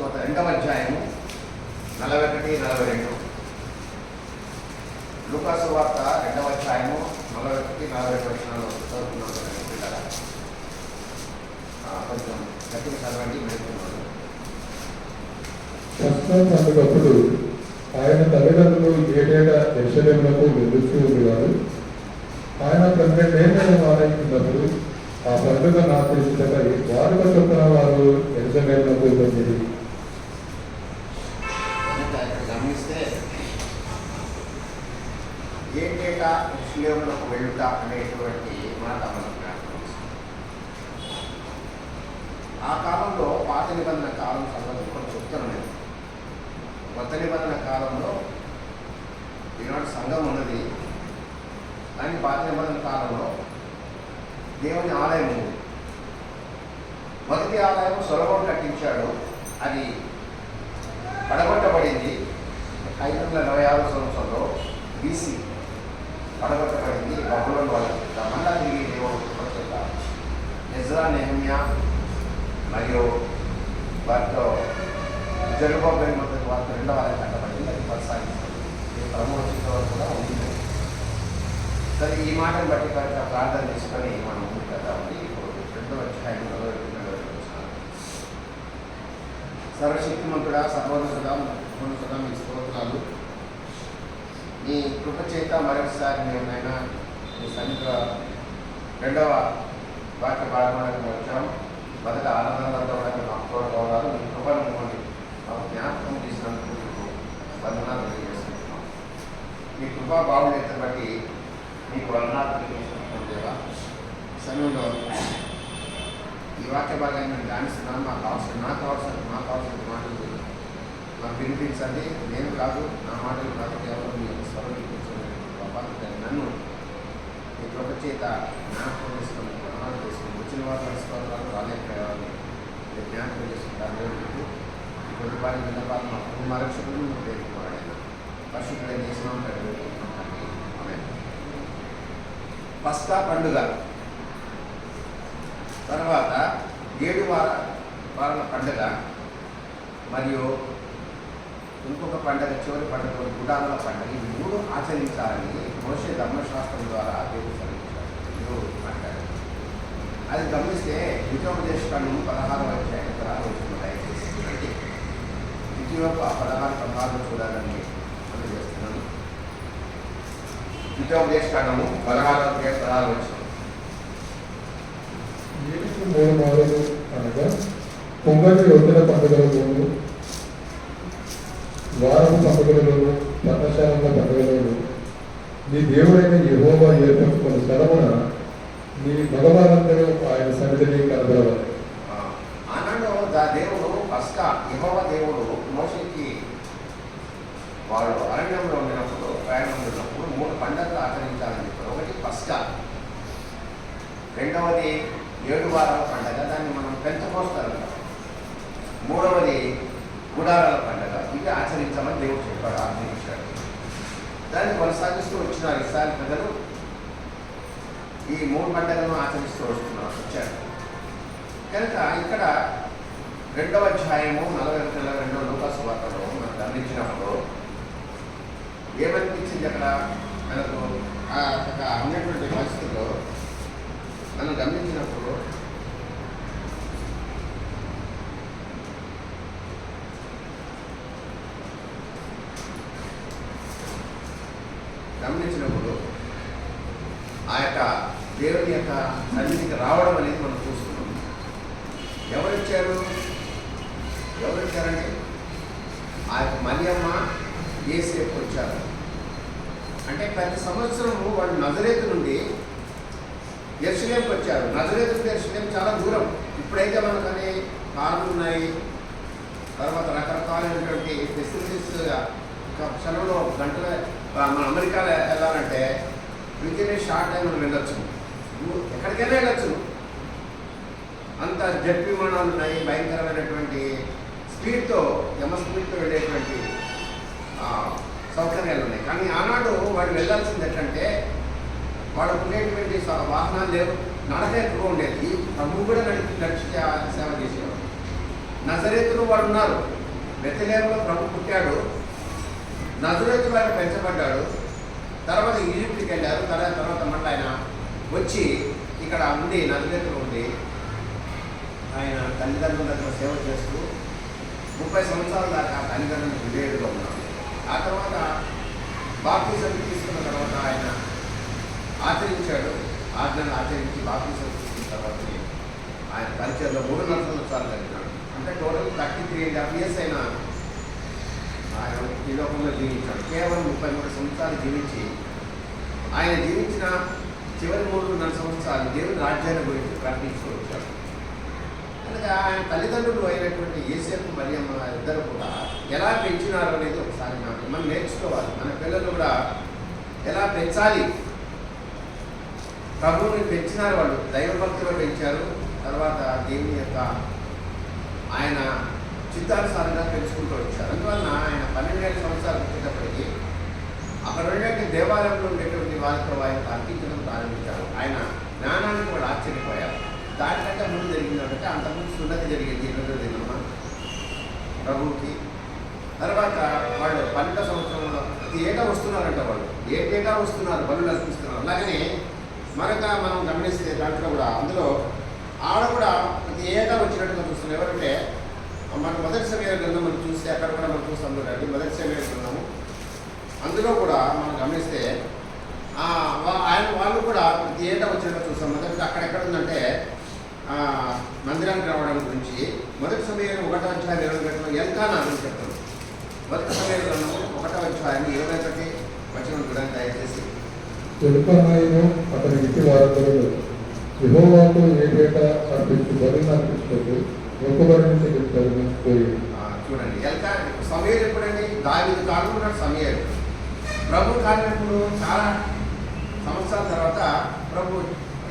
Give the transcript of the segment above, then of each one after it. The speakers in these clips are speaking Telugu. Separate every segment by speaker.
Speaker 1: సువార్త 2వ అధ్యాయము 41, 42. లూకా సువార్త 2వ అధ్యాయము 41, 42 వచనాలు చదువుతున్నాను పిల్లల. కొంచెం గట్టిగా చదవండి, మెడుతున్నాను.
Speaker 2: పస్కా పండుగప్పుడు ఆయన తల్లిదండ్రులు ఏటేటా యెరూషలేమునకు వెళ్తూ ఉండేవారు. ఆయన 12 వారైనప్పుడు ఆ పండుగను ఆచరించటపై వారుల చొప్పున వారు యెరూషలేమునకు వెళ్ళిరి.
Speaker 1: గమనిస్తే ఏటేటా యెరూషలేమునకు వెళ్ళుట అనేటువంటి మాట మనకు జ్ఞాపకం వస్తుంది. ఆ కాలంలో పాత నిబంధన కాలం సంగతి కొంచెం చెప్తున్నాను. కొత్త నిబంధన కాలంలో ఈనాడు సంఘం ఉన్నది, కానీ పాత నిబంధన కాలంలో దేవుని ఆలయం ఉంది. మొదటి ఆలయం సొలొమోను కట్టించాడు. అది పడగొట్టబడింది 526 సంవత్సరంలో BC పడగొట్టబడింది బబులోను వాళ్ళు. మళ్ళా తిరిగి దేవుడు చేస్తారు. ఎజ్రా, నెహెమ్యా మరియు వారితో జెరుబ్బాబెలు మొదటి వారితో 2వ ఆలయం కట్టబడింది. అది కొనసాగిస్తుంది. ఈ ప్రమోషించడం కూడా ఉంది. సరే, ఈ మాటను బట్టి ప్రార్థన చేసుకొని మనం ముందుకు వెళ్దామండి. ఇప్పుడు 2వ అధ్యాయంలో సర్వశక్తిమంతుడా, సర్వోన్నతుడా, మహోన్నతుడా, మీ స్తోత్రాలు. మీ కృప చేత మరొకసారి మేమైనా మీ సన్నిధిలో 2వ వాక్య భాగంలోకి వచ్చాం. మొదట ఆనందంతో మాకు తోడుకోవాలి. మీ కృపను మాకు జ్ఞాపకం చేసినందుకు మీకు వందనాలు తెలియజేస్తున్నాం. మీ కృపా బాగుండేది బట్టి మీకు వందనాలు తెలియజేస్తున్నాం దేవా. సమయంలో ఈ వాక్య భాగాన్ని నేను ధ్యానిస్తున్నాను. నాకు కావాల్సిన మాటలు నాకు వినిపించండి. నేను కాదు, నా మాటలు కాదు, కేవలం మీ స్వరం వినిపించండి. నన్ను మీ కృప చేత జ్ఞాపకం చేసుకుని వందనాలు చేసుకుని వచ్చిన వారు స్వరాలు రాలేకపోయేవాళ్ళు మీరు జ్ఞాపకం చేసుకుంటారు. ఈ కుటుంబాన్ని విన్నపాలు మా కుటుంబ రక్షకులు పేర్కొన్నాడైనా పరిశుద్ధులైన చేసినాం. పస్కా పండుగ తర్వాత 7 వారాల పండుగ మరియు ఇంకొక పండుగ, చివరి పండుగ గుడారాల పండుగ. ఈ 3 ఆచరించాలని మోషే ధర్మశాస్త్రం ద్వారా దేవుడు సరిచారు మాట్లాడారు. అది గమనిస్తే ద్వితీయోపదేశకాండము 16వ అధ్యాయం 16వ వచనం దయచేసి అంటే ద్వితీయోప 16, 16 చూడాలని తెలియజేస్తున్నాను. ద్వితీయోపదేశకాండము 16వ అధ్యాయం 16వ వచనం.
Speaker 2: 3 మారులు అనగా పొంగటి రొట్టెల పండుగలలోను, వారపు పండుగలలోను, పర్ణశాలల పండుగలలోను నీ దేవుడైన యెహోవా ఏర్పరచుకున్న స్థలమున నీ మగవారందరూ ఆయన సన్నిధిని కనబడవాలి.
Speaker 1: ఆనాడు దేవుడు పస్కా యెహోవా దేవుడు మోషేకి వాళ్ళు అరణ్యంలో ఉన్నప్పుడు, ప్రయాణంలో ఉన్నప్పుడు 3 పండుగలు ఆచరించాలని చెప్పారు. ఒకటి పస్కా, 2వది 7 వారాల పండుగ, దాన్ని మనం పెంచకోస్తారు. 3వది గుడారాల పండుగ. ఇవి ఆచరించామని దేవుడు చెప్పాడు, ఆచరించాడు. దాన్ని కొనసాగిస్తూ వచ్చినారు ఇశ్రాయేలు ప్రజలు. ఈ 3 పండుగలను ఆచరిస్తూ వచ్చారు. కనుక ఇక్కడ 2వ అధ్యాయము 42 లూకా సువార్తలో మనం గమనించినప్పుడు ఏమనిపించింది? అక్కడ మనకు ఉన్నటువంటి పరిస్థితుల్లో మనం గమనించినప్పుడు ఆ యొక్క దేవుని యొక్క సన్నిధికి రావడం అనేది మనం చూస్తున్నాం. ఎవరొచ్చారంటే ఆ యొక్క మరియమ్మ, యేసేపు వచ్చారు. అంటే ప్రతి సంవత్సరము వాళ్ళు నజరేతు నుండి యెరూషలేముకి వచ్చారు. నజరేతు నుండి యెరూషలేము చాలా దూరం. ఇప్పుడైతే మనకని కార్లు ఉన్నాయి, తర్వాత రకరకాలైనటువంటి ఫెసిలిటీస్. క్షణంలో గంటల మన అమెరికాలో వెళ్ళాలంటే వితిన్ షార్ట్ టైం మనం వెళ్ళొచ్చు, ఎక్కడికైనా వెళ్ళొచ్చు. అంత జెట్ విమానాలు ఉన్నాయి, భయంకరమైనటువంటి స్పీడ్తో స్పీడ్తో వెళ్ళేటువంటి సౌకర్యాలు ఉన్నాయి. కానీ ఆనాడు వాడు వెళ్ళాల్సింది ఎట్లంటే వాళ్ళకు ఉండేటువంటి వాహనాలు లేవు, నడక ఎక్కువ ఉండేది. ప్రభువు కూడా నడిచి సేవ చేసేవాడు. నజరేతులు వాడు ఉన్నారు. బెత్లెహేములో ప్రభు పుట్టాడు. నజరేతులు ఆయన పెంచబడ్డాడు. తర్వాత ఈజిప్ట్కి వెళ్ళారు. తర్వాత మళ్ళీ ఆయన వచ్చి ఇక్కడ ఉండి నజరేతులు ఉండి ఆయన తల్లిదండ్రుల దగ్గర సేవ చేస్తూ 30 సంవత్సరాల దాకా తల్లిదండ్రులు విధేయుడుగా ఉన్నారు. ఆ తర్వాత బాప్తిజం తీసుకున్న తర్వాత ఆయన ఆచరించాడు. ఆజ్ఞను ఆచరించి బాప్తిజం తీసుకున్న తర్వాత ఆయన పరిచయంలో 3.5 సంవత్సరాలు జరిగినాడు. అంటే టోటల్ 33.5 years అయినా ఆయన ఈ లోకంలో జీవించాడు. కేవలం 33 సంవత్సరాలు జీవించి ఆయన జీవించిన చివరి 3.5 సంవత్సరాలు దేవుని రాజ్యాన్ని గురించి ప్రకటిస్తూ వచ్చాడు. కనుక ఆయన తల్లిదండ్రులు అయినటువంటి యేసేపు మరియమ్మ ఇద్దరు కూడా ఎలా పెంచినారు అనేది ఒకసారి మనం నేర్చుకోవాలి. మన పిల్లలు కూడా ఎలా పెంచాలి. ప్రభువుని పెంచినారు, వాళ్ళు దైవభక్తిలో పెంచారు. తర్వాత దేవుని యొక్క ఆయన చిత్తానుసారంగా పెంచుకుంటూ వచ్చారు. అందువలన ఆయన 12 సంవత్సరాలు వచ్చేటప్పటికి అక్కడ ఉండేటువంటి దేవాలయంలో ఉండేటువంటి వారితో ఆయన అర్పించడం ప్రారంభించారు. ఆయన జ్ఞానానికి కూడా ఆశ్చర్యపోయారు. దానికంటే ముందు జరిగిందంటే అంతకుముందు సున్నతి జరిగింది 8వ దినమ ప్రభువుకి. తర్వాత వాళ్ళు 12వ సంవత్సరంలో ప్రతి ఏటా వస్తున్నారంట. వాళ్ళు ఏటేటా వస్తున్నారు, బలులు అర్పిస్తున్నారు. అలాగనే మనం గమనిస్తే దాంట్లో కూడా అందులో ఆడ కూడా ప్రతి ఏటా వచ్చినట్టుగా చూస్తున్నాం. ఎవరంటే మన మొదటి సమయాల గ్రంథం మనం చూస్తే అక్కడ కూడా మనం చూస్తాం చూడండి. మొదటి సమయాల గ్రంథము అందులో కూడా మనం గమనిస్తే వాళ్ళు కూడా ప్రతి ఏటా వచ్చినట్టు చూస్తాం. మొదటి అక్కడెక్కడ ఉందంటే మందిరానికి రావడం గురించి మొదటి సమయంలో 1వ అధ్యాయం 21 ఎల్కానా అని చెప్తారు. మొదటి సమయంలో 1వ అధ్యాయం 21 వచనం చూడండి దయచేసి.
Speaker 2: ఎల్కానాను అతని ఇంటి వారందరూ యెహోవాకు ఏటేటా అర్పించు బలులను అర్పించుటకు మొక్కుబడి నుంచి పోయి.
Speaker 1: చూడండి ఎల్కానా సమయలు ఎప్పుడండి? దావీదు కాలంలో సమయలు. ప్రభు కార్యక్రమంలో చాలా సంవత్సరాల తర్వాత ప్రభు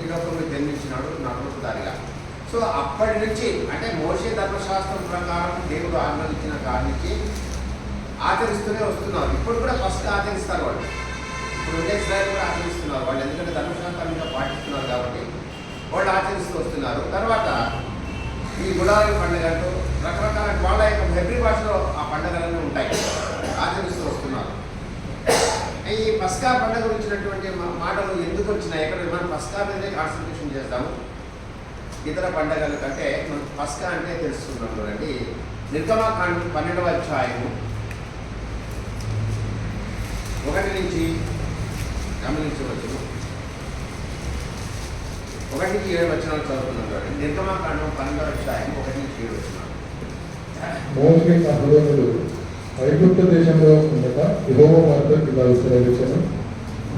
Speaker 1: ఈ లోకంలో జన్మించినాడు నడుపుదారిగా. సో అప్పటి నుంచి అంటే మోషే ధర్మశాస్త్రం ప్రకారం దేవుడు ఆజ్ఞలించిన కాడి నుంచి ఆచరిస్తూనే వస్తున్నారు. ఇప్పుడు కూడా ఫస్ట్ ఆచరిస్తారు వాళ్ళు. ఇప్పుడు ఉండే ఇశ్రాయేలు కూడా ఆచరిస్తున్నారు వాళ్ళు. ఎందుకంటే ధర్మశాస్త్రంగా పాటిస్తున్నారు కాబట్టి వాళ్ళు ఆచరిస్తూ వస్తున్నారు. తర్వాత ఈ గుడారి పండుగలు రకరకాల వాళ్ళ యొక్క హెబ్రీ భాషలో ఆ పండుగలన్నీ ఉంటాయి, ఆచరిస్తూ వస్తున్నారు. ఈ పస్కా పండుగ వచ్చినటువంటి మాటలు ఎందుకు వచ్చినాయి? ఎక్కడ మనం పస్కా మీదే కాన్సన్ట్రేషన్ చేస్తాము. ఇతర పండుగల కంటే మనం పస్కా అంటే తెలుసుకున్నాం చూడండి. నిర్గమాకాండం 12వ అధ్యాయము 1 నుంచి గమనించవచ్చు. 1 నుంచి 7 వచనాలు చదువుకున్నాం చూడండి. నిర్గమాకాండం 12వ అధ్యాయం 1 నుంచి 7 వచనాలు.
Speaker 2: మోషే అహరోనులు ఐగుప్తు దేశంలో ఉండగా యెహోవా వారితో ఇలా ఉత్తరవించెను.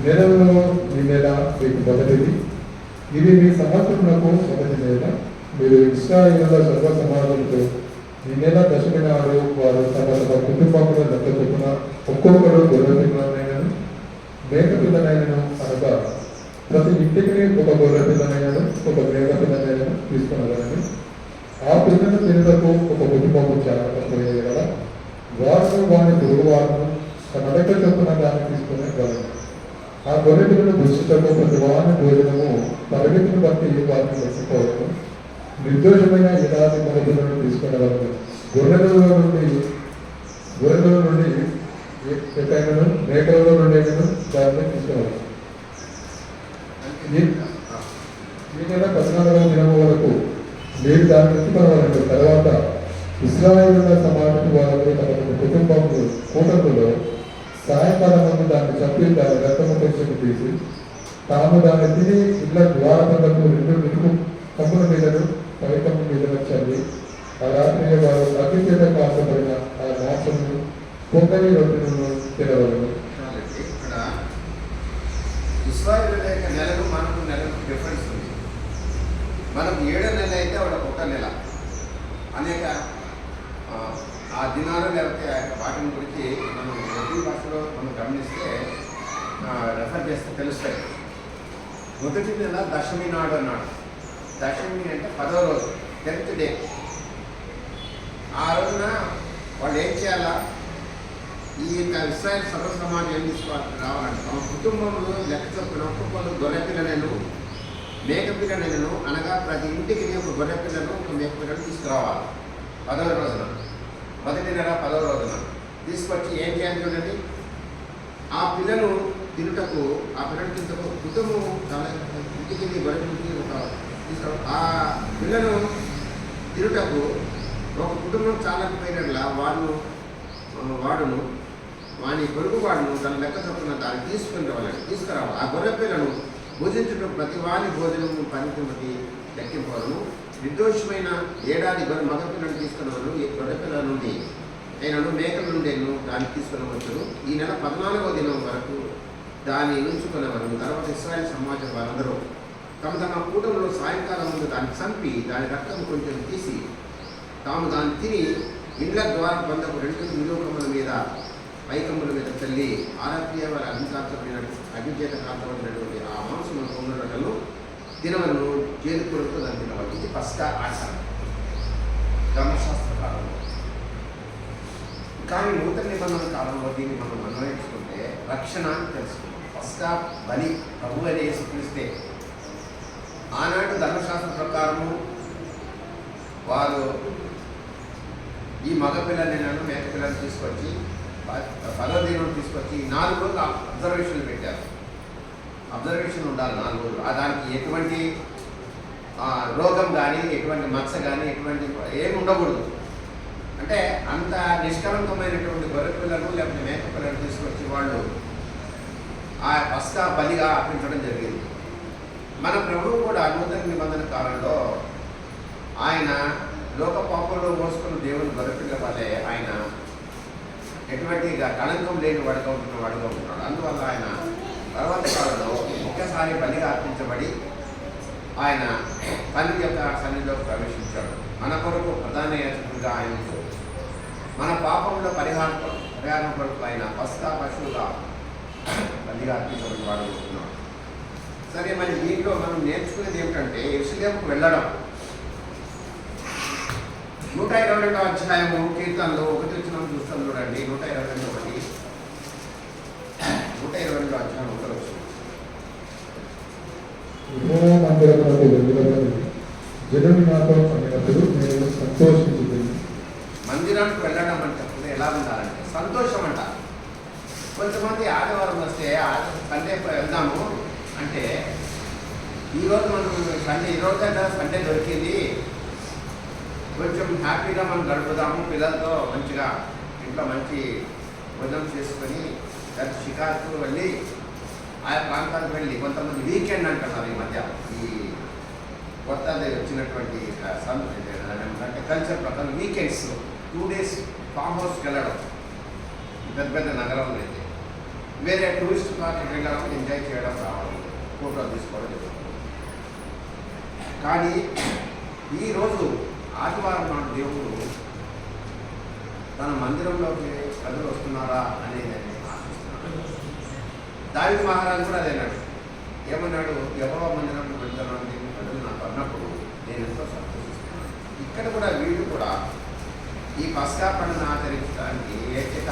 Speaker 2: నెలలో ఈ నెల మీకు మొదటిది. ఇది మీ సంవత్సరమునకు మొదటి నెల. మీరు ఇశ్రాయేలుల సర్వ సమాజంతో ఈ నెల 10వ నాడు వారు తమ తమ కుటుంబముల లెక్క చొప్పున ఒక్కొక్కరు గొర్రె పిల్లనైనను మేక పిల్లనైనను అనగా ప్రతి ఇంటికి ఒక గొర్రె పిల్లనైనను ఒక మేక పిల్లనైనను తీసుకున్నదని ఆ పిల్లలు తినటకు ఒక కుటుంబము చేరకపోయే కదా వారు వారి పొరుగువారును తమ లెక్క చొప్పున దాన్ని తీసుకునే గలరు. ఆ గొర్రె పిల్లలు దృష్టితో ప్రతి వారిని భోజనము పరిమితిని బట్టి వారిని లెక్కపోవడం. నిర్దోషమైన ఏడాది మొదలను తీసుకునేవారు. గొర్రెలలో నుండి ఎక్కడైనా మేకలలో నుండి దాన్ని తీసుకునేవారు. ఈ నెల 14వ దినము వరకు మీరు దాన్ని ఎత్తుకోవాలంటే తర్వాత ఇశ్రాయేలుల సమాజం వారు తమ కుటుంబములు కూటములో సాయంకాలం ముందు దాన్ని చంపి దాని రక్తము కొంచెం తీసి తాము దాన్ని తిని ఇళ్ళ ద్వారములకు 2 ఇరుకు కమ్ముల మీదను పైకమ్ము మీదను చల్లి ఆ రాత్రి వారు అగ్ని చేత కాల్చబడిన ఆ మాంసము పొంగని రొట్టెలను తినవలను.
Speaker 1: ఇక్కడ ఇశ్రాయేలు యొక్క నెలకు మనకు నెలకు డిఫరెన్స్ ఉంది. మనకు 7వ నెల అయితే వాళ్ళకు 1 నెల. అనేక ఆ దినాలు లేకపోతే ఆ యొక్క వాటిని గురించి మనం హెబ్రీ భాషలో మనం గమనిస్తే రెఫర్ చేస్తే తెలుస్తాయి. మొదటి నెల దశమి నాడు అన్నాడు. దశమి అంటే 10వ రోజు, 10th డే. ఆ రోజున వాళ్ళు ఏం చేయాలా? ఈ యొక్క ఇశ్రాయేలు సర్వ సమాజం ఏం తీసుకోవాలి రావాలంటే తమ కుటుంబంలో లెక్క చొప్పున ఒక్కొక్కరు గొర్రె పిల్లలను మేక పిల్లలను అనగా ప్రతి ఇంటికి ఒక గొర్రె పిల్లను ఒక మేక పిల్లను తీసుకురావాలి. 10వ రోజున, మొదటి నెల 10వ రోజున తీసుకొచ్చి ఏం చేయాలి చూడండి, ఆ పిల్లలు తినుటకు, ఆ పిల్లలు తింటకు కుటుంబం చాలా ఇంటికి గొడవకి ఆ పిల్లలు తినుటకు ఒక కుటుంబం చాలా పోయినట్లా వాడును వాని పొరుగు వాడును తన లెక్క చొప్పున దాన్ని తీసుకురావాలి. ఆ గొర్రె పిల్లను భోజించడం ప్రతి వాని భోజనము పరిమితి లెక్కింపవలను. నిర్దోషమైన ఏడాది మగ పిల్లలు తీసుకున్నవారు ఈ గొర్రె పిల్లల నుండి అయినను మేకల నుండి దాన్ని తీసుకునవచ్చు. ఈ నెల 14వ దినం వరకు దాన్ని ఉంచుకునేవారు. తర్వాత ఇశ్రాయేలు సమాజం వారందరూ తమ తమ కూటంలో సాయంకాలం ముందు దాన్ని చంపి దాని రక్తం కొంచెం తీసి తాము దాన్ని తిని ఇండ్ల ద్వారా పొందకు 2 నిలువకముల మీద పైకమ్ముల మీద చల్లి ఆరాధ్య వారి అగ్నిచేత కాల్చబడినటువంటి ఆ మాంసము పొందడలను దినములను చేరుకులతో దాన్ని తినవాలి. ఇది పస్కా ఆచారం ధర్మశాస్త్ర కాలంలో. కానీ నూతన నిబంధన కాలంలో దీన్ని మనం అన్వయించుకుంటే రక్షణ అని తెలుసుకుంటాం. పస్కా బలి ప్రభు అనే యేసుక్రీస్తే. ఆనాడు ధర్మశాస్త్ర ప్రకారము వారు ఈ మగ పిల్లలను మేక పిల్లలు తీసుకొచ్చి 10వ దినం తీసుకొచ్చి 4 రోజులు అబ్జర్వేషన్లు పెట్టారు. అబ్జర్వేషన్ ఉండాలి 4 రోజులు. దానికి ఎటువంటి రోగం కానీ ఎటువంటి మచ్చ కానీ ఎటువంటి ఏమి ఉండకూడదు. అంటే అంత నిష్కలంకమైనటువంటి గొర్రె పిల్లలు లేకపోతే మేక పిల్లలు తీసుకొచ్చి వాళ్ళు ఆ పస్కా బలిగా అర్పించడం జరిగింది. మన ప్రభువు కూడా నూతన నిబంధన కాలంలో ఆయన లోక పాపంలో మోసుకున్న దేవుని గొర్రెపిల్ల వల్లే ఆయన ఎటువంటి కళంకం లేని వాడుగా ఉంటున్నాడు. అందువల్ల ఆయన తర్వాత కాలంలో ఒక్కసారి బలిగా అర్పించబడి ఆయన తండ్రి యొక్క సన్నిధిలోకి ప్రవేశించాడు. మన కొరకు ప్రధాన యాజకుడిగా ఆయనకు మన పాపంలో పరిహారం కొరకు ఆయన పస్కా పశువుగా బలిగా అర్పించబడి వాడు ఉంటున్నాడు. సరే, మరి దీంట్లో మనం నేర్చుకునేది ఏమిటంటే యెరూషలేముకు వెళ్ళడం. 122వ అధ్యాయము కీర్తనలో 1 వచనం చూస్తాం చూడండి. 122వ అధ్యాయం 1 వచనం.
Speaker 2: మందిరమునకు వెళ్ళినప్పుడు జనులు నాతో అన్నప్పుడు నేను సంతోషించింది.
Speaker 1: మందిరానికి వెళ్ళడం అంటే ఎలా ఉండాలంటే సంతోషం అంట. కొంతమంది ఆదివారం వస్తే సండే వెళ్దాము అంటే ఈరోజు మనం సండే ఈరోజు సండే దొరికింది, కొంచెం హ్యాపీగా మనం గడుపుదాము, పిల్లలతో మంచిగా ఇంట్లో మంచి భోజనం చేసుకొని షికార్కు వెళ్ళి ఆయా ప్రాంతాలకు వెళ్ళి కొంతమంది వీకెండ్ అంటున్నారు ఈ మధ్య. ఈ కొత్తది వచ్చినటువంటి అంటే కల్చర్ ప్రకారం వీకెండ్స్ 2 days ఫామ్ హౌస్కి వెళ్ళడం, పెద్ద పెద్ద నగరంలో అయితే వేరే టూరిస్ట్ స్పాట్కి వెళ్ళడం, ఎంజాయ్ చేయడం, రావడం, ఫోటోలు తీసుకోవడం జరుగుతుంది. కానీ ఈరోజు ఆదివారం నాడు దేవుడు తన మందిరంలోకి ప్రజలు వస్తున్నారా అనేది ఆశిస్తున్నాడు. దావీదు మహారాజు కూడా అదే అన్నాడు. ఏమన్నాడు? యెహోవా మందిరంలో వెళ్తున్నాను ప్రజలు నాకు అన్నప్పుడు నేను ఎంతో సంతోషిస్తున్నాను. ఇక్కడ కూడా వీళ్ళు కూడా ఈ పస్కా పండుగను ఆచరించడానికి ఏకైక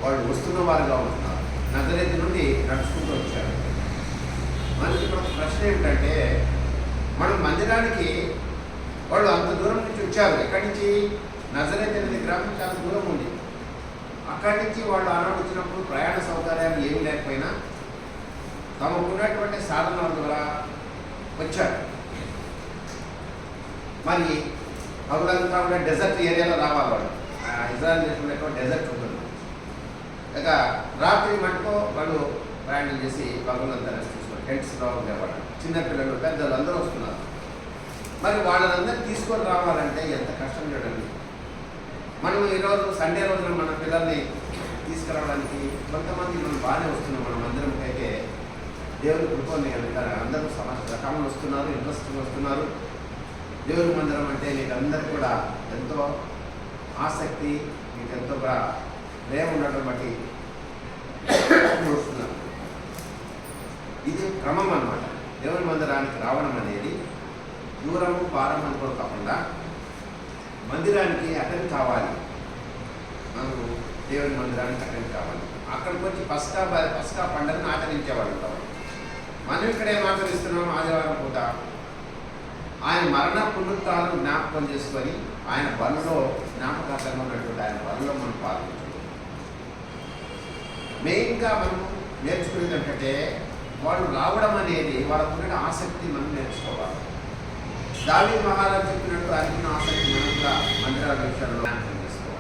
Speaker 1: వాళ్ళు వస్తున్న వారుగా ఉంటున్నారు. నజరేతు నుండి నడుచుకుంటూ వచ్చారు. మనకి ఇప్పుడు ప్రశ్న ఏమిటంటే, మనం మందిరానికి వాళ్ళు అంత దూరం నుంచి వచ్చారు. ఎక్కడి నుంచి? నజరేతు అనేది గ్రామం చాలా దూరం ఉంది. అక్కడి నుంచి వాళ్ళు ఆనాడు వచ్చినప్పుడు ప్రయాణ సౌకర్యాలు ఏమి లేకపోయినా తమకున్నటువంటి సాధనాల ద్వారా వచ్చారు. మరి పగులంతా ఉండే డెజర్ట్ ఏరియాలో రావాలి వాళ్ళు. ఇజ్రాయెల్ దేశంలో ఎక్కువ డెజర్ట్ ఉంటుంది. ఇక రాత్రి మటుకు వాళ్ళు ప్రయాణం చేసి పగులంతా రెస్ట్ తీసుకొని టెంట్స్లో ఉండేవాళ్ళు. చిన్నపిల్లలు, పెద్దలు అందరూ వస్తున్నారు. మరి వాళ్ళందరూ తీసుకొని రావాలంటే ఎంత కష్టం చూడండి. మనం ఈరోజు సండే రోజున మన పిల్లల్ని తీసుకురావడానికి కొంతమంది మనం బాగానే వస్తున్నాం. మన మందిరంకి అయితే దేవుని కృపని కనుక అందరూ సమస్య రకాలు వస్తున్నారు, ఇంట్రెస్ట్గా వస్తున్నారు. దేవుని మందిరం అంటే మీకు అందరికీ కూడా ఎంతో ఆసక్తి, మీకు ఎంతో ప్రేమ ఉండటం బట్టి వస్తున్నారు. ఇది క్రమం అన్నమాట. దేవుని మందిరానికి రావడం అనేది దూరము పారం అనుకోవడం కాకుండా మందిరానికి అటెండ్ కావాలి. మనకు దేవుని మందిరానికి అటెండ్ కావాలి. అక్కడికి వచ్చి పస్కా పండుగను ఆచరించేవాళ్ళు కావాలి. మనం ఇక్కడ ఏం ఆచరిస్తున్నాం? ఆదివారం పూట ఆయన మరణ పునరుత్థానం జ్ఞాపకం చేసుకొని ఆయన బలలో జ్ఞాపకార్థంగా ఉన్నటువంటి ఆయన బలలో మనం పాల్గొంటాం. మెయిన్గా మనం నేర్చుకునేది ఏంటంటే వాళ్ళు రావడం అనేది వాళ్ళకు ఉన్న ఆసక్తి మనం నేర్చుకోవాలి. దావీదు మహారాజు చెప్పినట్టు అనుకున్న ఆసక్తి మనం కూడా మందిరాల విషయంలో